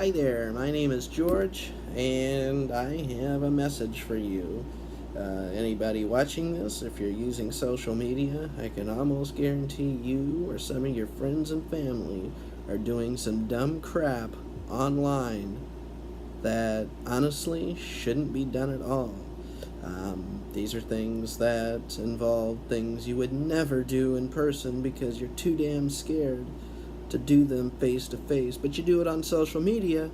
Hi there, my name is George, and I have a message for you. Anybody watching this, if you're using social media, I can almost guarantee you or some of your friends and family are doing some dumb crap online that honestly shouldn't be done at all. These are things that involve things you would never do in person because you're too damn scared to do them face to face, but you do it on social media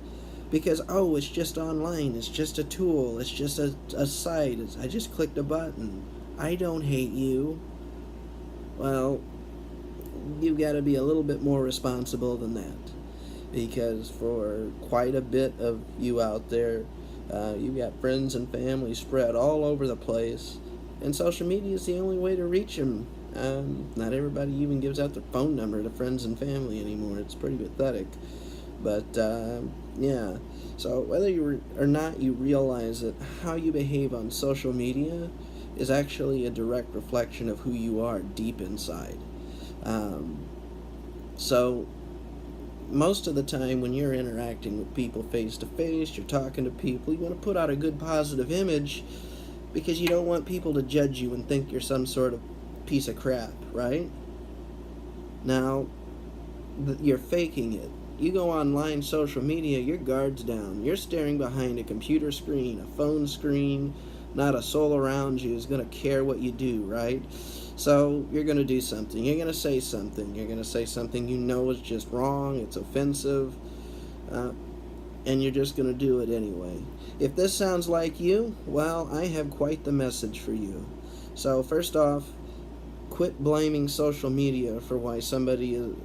because, oh, it's just online, it's just a tool, it's just a site, I just clicked a button. I don't hate you. Well, you've got to be a little bit more responsible than that, because for quite a bit of you out there, you've got friends and family spread all over the place, and social media is the only way to reach them. Not everybody even gives out their phone number to friends and family anymore. It's pretty pathetic. But, yeah. So whether you or not you realize that how you behave on social media is actually a direct reflection of who you are deep inside. So most of the time when you're interacting with people face to face, you're talking to people, you want to put out a good positive image because you don't want people to judge you and think you're some sort of piece of crap, right? Now, you're faking it. You go online, social media, your guard's down. You're staring behind a computer screen, a phone screen. Not a soul around you is going to care what you do, right? So you're going to do something. You're going to say something. You're going to say something you know is just wrong, it's offensive, and you're just going to do it anyway. If this sounds like you, well, I have quite the message for you. So first off, quit blaming social media for why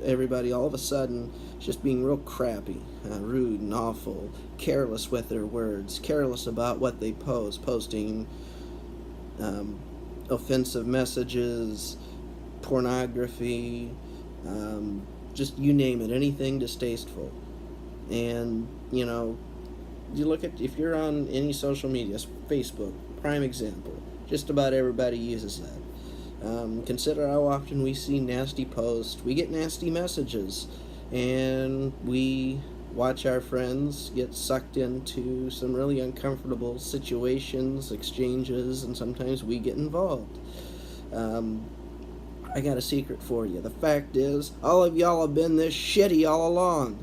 everybody all of a sudden is just being real crappy, rude and awful, careless with their words, careless about what they post, posting offensive messages, pornography, just you name it, anything distasteful. And, you look at, if you're on any social media, Facebook, prime example, just about everybody uses that. Consider how often we see nasty posts, we get nasty messages, and we watch our friends get sucked into some really uncomfortable situations, exchanges, and sometimes we get involved. I got a secret for you. The fact is, all of y'all have been this shitty all along.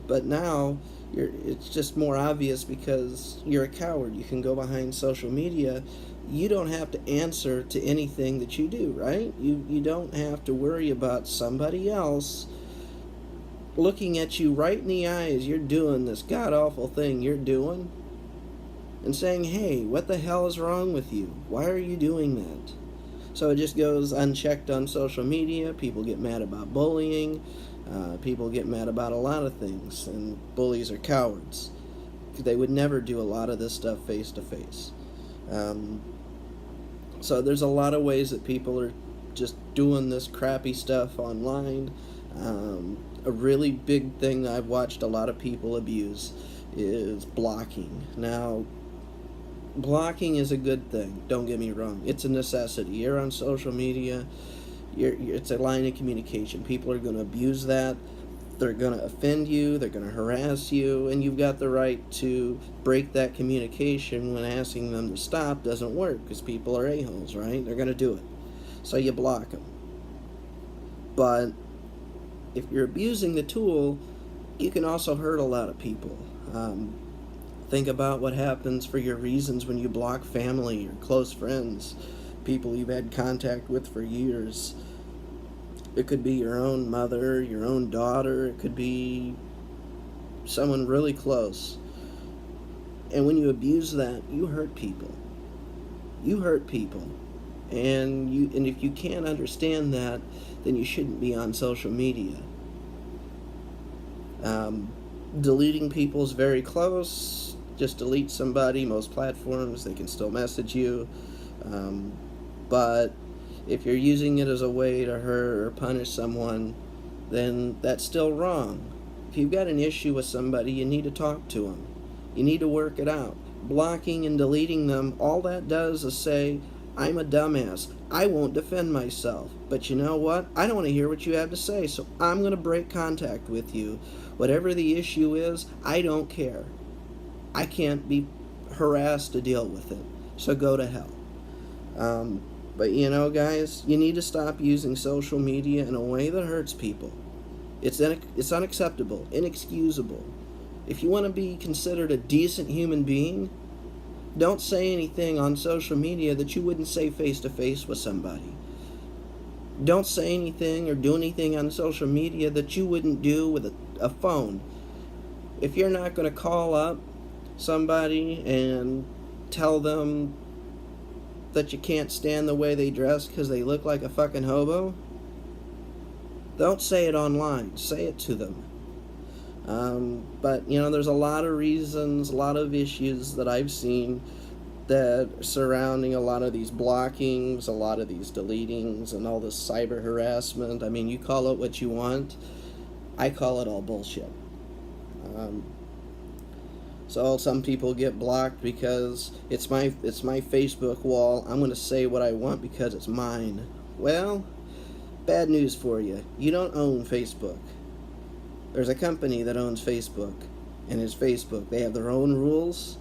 But now, it's just more obvious because you're a coward. You can go behind social media. You don't have to answer to anything that you do, right? You don't have to worry about somebody else looking at you right in the eyes. You're doing this god-awful thing you're doing and saying, hey, what the hell is wrong with you? Why are you doing that? So it just goes unchecked on social media. People get mad about bullying. People get mad about a lot of things, and bullies are cowards. They would never do a lot of this stuff face to face. So there's a lot of ways that people are just doing this crappy stuff online. A really big thing that I've watched a lot of people abuse is blocking. Now, blocking is a good thing, don't get me wrong. It's a necessity. You're on social media, it's a line of communication. People are going to abuse that. They're going to offend you, they're going to harass you, and you've got the right to break that communication when asking them to stop doesn't work, because people are a-holes, right? They're going to do it. So you block them. But if you're abusing the tool, you can also hurt a lot of people. Think about what happens for your reasons when you block family or close friends, people you've had contact with for years. It could be your own mother, your own daughter, it could be someone really close. And when you abuse that, you hurt people. You hurt people. And if you can't understand that, then you shouldn't be on social media. Deleting people is very close. Just delete somebody. Most platforms, they can still message you. But if you're using it as a way to hurt or punish someone, then that's still wrong. If you've got an issue with somebody, you need to talk to them. You need to work it out. Blocking and deleting them, all that does is say, I'm a dumbass. I won't defend myself. But you know what? I don't want to hear what you have to say, so I'm going to break contact with you. Whatever the issue is, I don't care. I can't be harassed to deal with it. So go to hell. But guys, you need to stop using social media in a way that hurts people. It's unacceptable, inexcusable. If you want to be considered a decent human being, don't say anything on social media that you wouldn't say face to face with somebody. Don't say anything or do anything on social media that you wouldn't do with a phone. If you're not going to call up somebody and tell them that you can't stand the way they dress because they look like a fucking hobo, don't say it online. Say it to them. But there's a lot of reasons, a lot of issues that I've seen that surrounding a lot of these blockings, a lot of these deletings, and all this cyber harassment. I mean, you call it what you want. I call it all bullshit. So some people get blocked because it's my Facebook wall. I'm going to say what I want because it's mine. Well, bad news for you. You don't own Facebook. There's a company that owns Facebook, and it's Facebook. They have their own rules.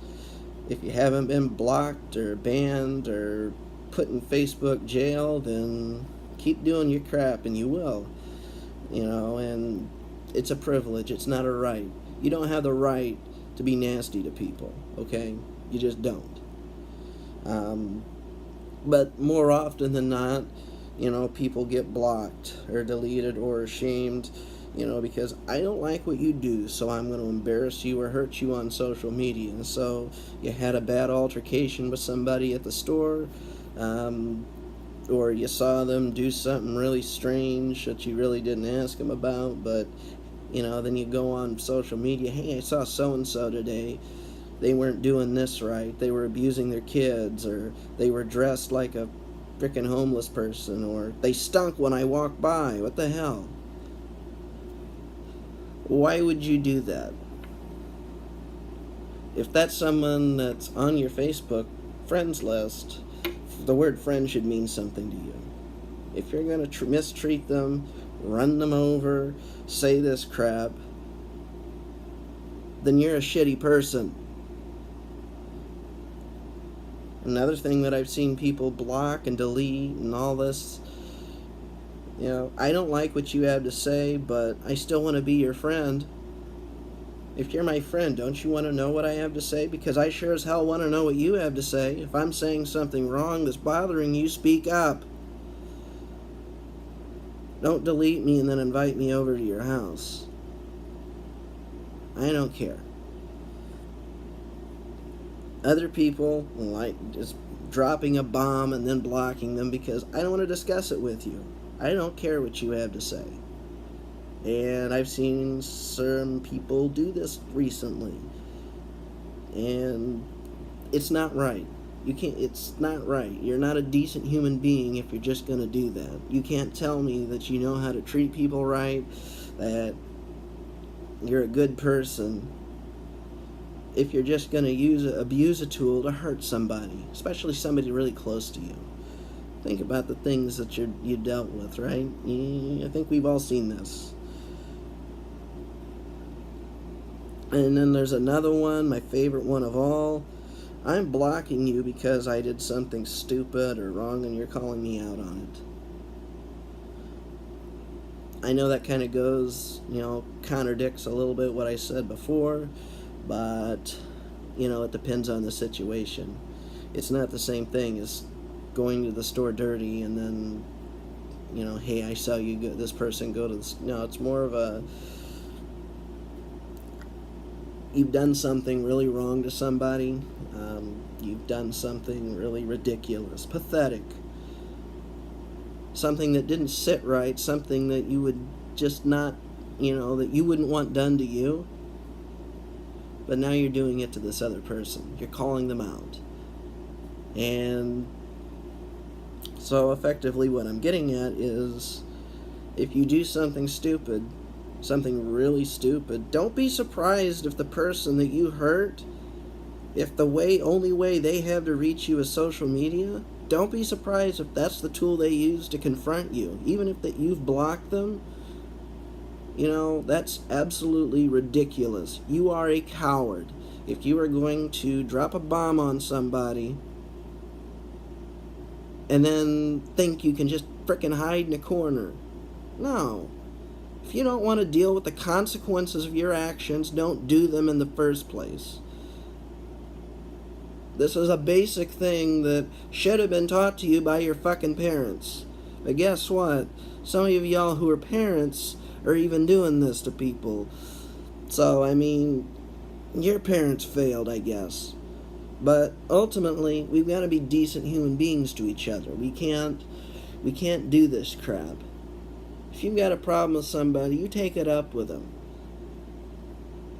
If you haven't been blocked or banned or put in Facebook jail, then keep doing your crap, and you will. And it's a privilege. It's not a right. You don't have the right to be nasty to people, okay? You just don't. But more often than not, people get blocked or deleted or shamed, because I don't like what you do, so I'm going to embarrass you or hurt you on social media. And so you had a bad altercation with somebody at the store, or you saw them do something really strange that you really didn't ask them about, but then you go on social media, hey, I saw so-and-so today. They weren't doing this right. They were abusing their kids, or they were dressed like a freaking homeless person, or they stunk when I walked by. What the hell? Why would you do that? If that's someone that's on your Facebook friends list, the word friend should mean something to you. If you're going to mistreat them, run them over, say this crap, then you're a shitty person. Another thing that I've seen people block and delete and all this, I don't like what you have to say, but I still want to be your friend. If you're my friend, don't you want to know what I have to say? Because I sure as hell want to know what you have to say. If I'm saying something wrong that's bothering you, speak up. Don't delete me and then invite me over to your house. I don't care. Other people like just dropping a bomb and then blocking them because I don't want to discuss it with you. I don't care what you have to say. And I've seen some people do this recently. And it's not right. It's not right. You're not a decent human being if you're just going to do that. You can't tell me that you know how to treat people right, that you're a good person, if you're just going to abuse a tool to hurt somebody, especially somebody really close to you. Think about the things that you dealt with, right? I think we've all seen this. And then there's another one, my favorite one of all. I'm blocking you because I did something stupid or wrong and you're calling me out on it. I know that kind of goes, contradicts a little bit what I said before, but, it depends on the situation. It's not the same thing as going to the store dirty and then, hey, I saw this person go to the... No, it's more of a... You've done something really wrong to somebody. You've done something really ridiculous, pathetic. Something that didn't sit right, something that you would just not, that you wouldn't want done to you. But now you're doing it to this other person. You're calling them out. And so effectively what I'm getting at is, if you do something stupid, something really stupid, don't be surprised if the person that you hurt, if the only way they have to reach you is social media, don't be surprised if that's the tool they use to confront you. Even if you've blocked them, You know, that's absolutely ridiculous. You are a coward. If you are going to drop a bomb on somebody and then think you can just frickin' hide in a corner. No. If you don't want to deal with the consequences of your actions, don't do them in the first place. This is a basic thing that should have been taught to you by your fucking parents. But guess what? Some of y'all who are parents are even doing this to people. So, I mean, your parents failed, I guess. But ultimately, we've got to be decent human beings to each other. We can't do this crap. If you've got a problem with somebody, you take it up with them.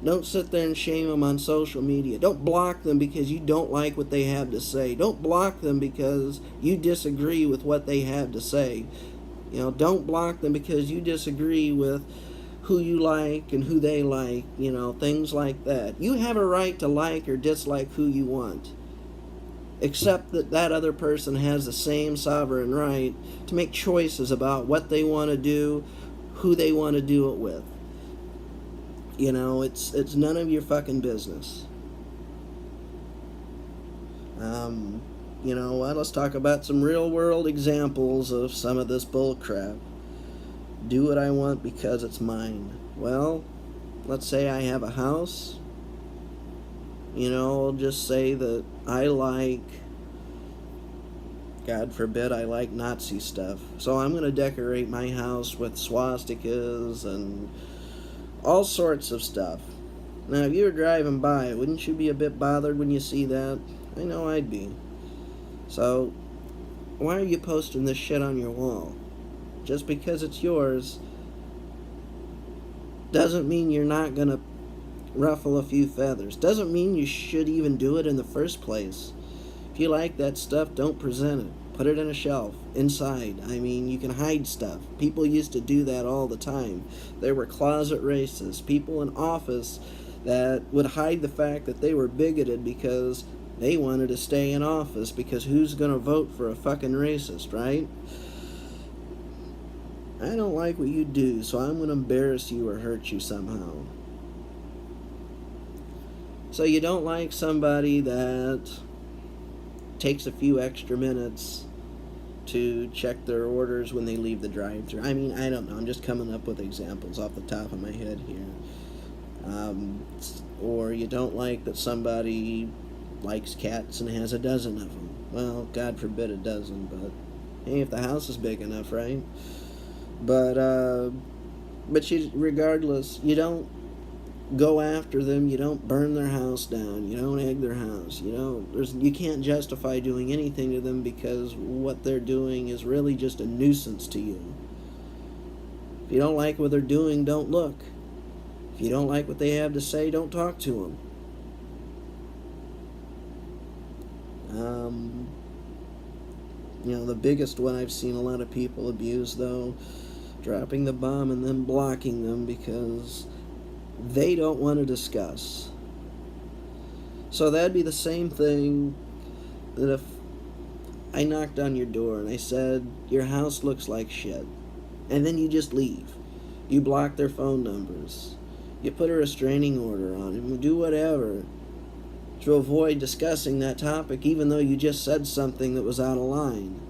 Don't sit there and shame them on social media. Don't block them because you don't like what they have to say. Don't block them because you disagree with what they have to say. You know, don't block them because you disagree with who you like and who they like, you know, things like that. You have a right to like or dislike who you want. Except that that other person has the same sovereign right to make choices about what they want to do, who they want to do it with. You know, it's none of your fucking business. You know what? Let's talk about some real world examples of some of this bull crap. Do what I want because it's mine. Well, let's say I have a house. You know, I'll just say that I like, God forbid, I like Nazi stuff. So I'm going to decorate my house with swastikas and all sorts of stuff. Now, if you were driving by, wouldn't you be a bit bothered when you see that? I know I'd be. So, why are you posting this shit on your wall? Just because it's yours doesn't mean you're not going to ruffle a few feathers. Doesn't mean you should even do it in the first place. If you like that stuff, don't present it. Put it in a shelf, inside. I mean, you can hide stuff. People used to do that all the time. There were closet racists, people in office that would hide the fact that they were bigoted because they wanted to stay in office, because who's going to vote for a fucking racist, right? I don't like what you do, so I'm going to embarrass you or hurt you somehow. So you don't like somebody that takes a few extra minutes to check their orders when they leave the drive-thru. I mean, I don't know. I'm just coming up with examples off the top of my head here. Or you don't like that somebody likes cats and has a dozen of them. Well, God forbid a dozen, but hey, if the house is big enough, right? But regardless, you don't go after them, you don't burn their house down, you don't egg their house, you can't justify doing anything to them because what they're doing is really just a nuisance to you. If you don't like what they're doing, don't look. If you don't like what they have to say, don't talk to them. The biggest one I've seen a lot of people abuse, though, dropping the bomb and then blocking them because they don't want to discuss. So that'd be the same thing that if I knocked on your door and I said, your house looks like shit, and then you just leave. You block their phone numbers. You put a restraining order on them. You do whatever to avoid discussing that topic, even though you just said something that was out of line.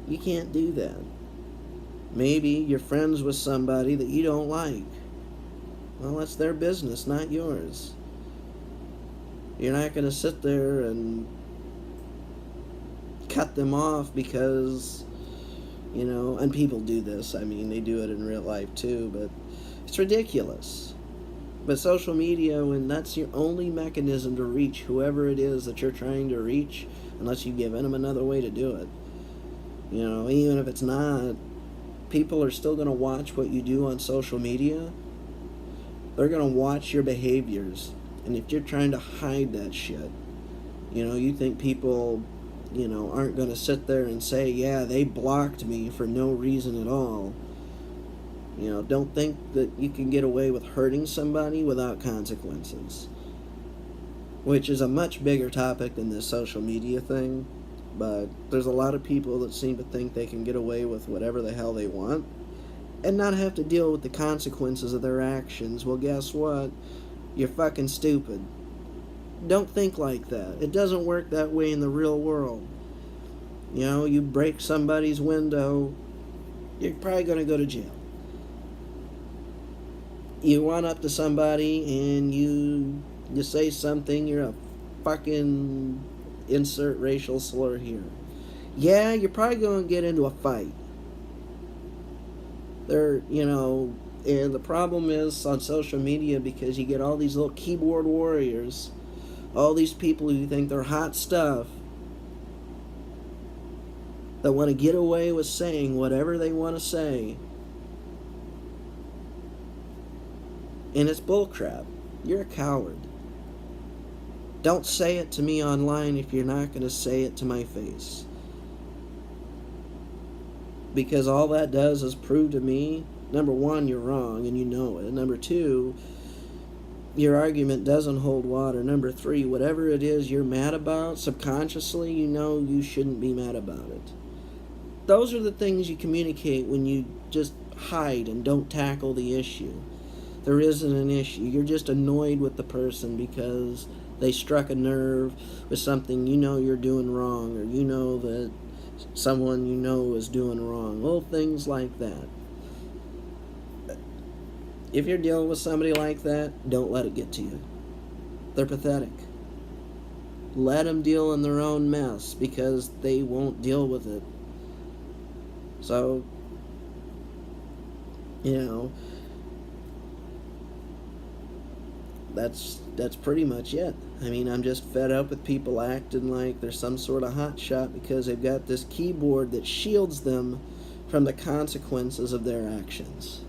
You can't do that. Maybe you're friends with somebody that you don't like. Well, that's their business, not yours. You're not going to sit there and cut them off because, and people do this. I mean, they do it in real life too, but it's ridiculous. But social media, when that's your only mechanism to reach whoever it is that you're trying to reach, unless you've given them another way to do it, even if it's not, people are still going to watch what you do on social media. They're going to watch your behaviors. And if you're trying to hide that shit, you think people, aren't going to sit there and say, yeah, they blocked me for no reason at all. Don't think that you can get away with hurting somebody without consequences. Which is a much bigger topic than this social media thing. But there's a lot of people that seem to think they can get away with whatever the hell they want. and not have to deal with the consequences of their actions. Well, guess what? You're fucking stupid. Don't think like that. It doesn't work that way in the real world. You know, you break somebody's window, you're probably going to go to jail. You run up to somebody and you say something, you're a fucking insert racial slur here. Yeah, you're probably going to get into a fight. And the problem is on social media, because you get all these little keyboard warriors, all these people who think they're hot stuff, that want to get away with saying whatever they want to say. And it's bullcrap. You're a coward. Don't say it to me online if you're not going to say it to my face. Because all that does is prove to me, number one, you're wrong and you know it. Number two, your argument doesn't hold water. Number three, whatever it is you're mad about, subconsciously you know you shouldn't be mad about it. Those are the things you communicate when you just hide and don't tackle the issue. There isn't an issue. You're just annoyed with the person because they struck a nerve with something you know you're doing wrong, or you know that someone you know is doing wrong. Little things like that. If you're dealing with somebody like that, don't let it get to you. They're pathetic. Let them deal in their own mess, because they won't deal with it. So, that's pretty much it. I mean, I'm just fed up with people acting like they're some sort of hotshot because they've got this keyboard that shields them from the consequences of their actions.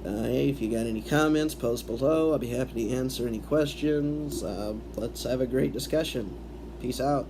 Hey, if you got any comments, post below. I'll be happy to answer any questions. Let's have a great discussion. Peace out.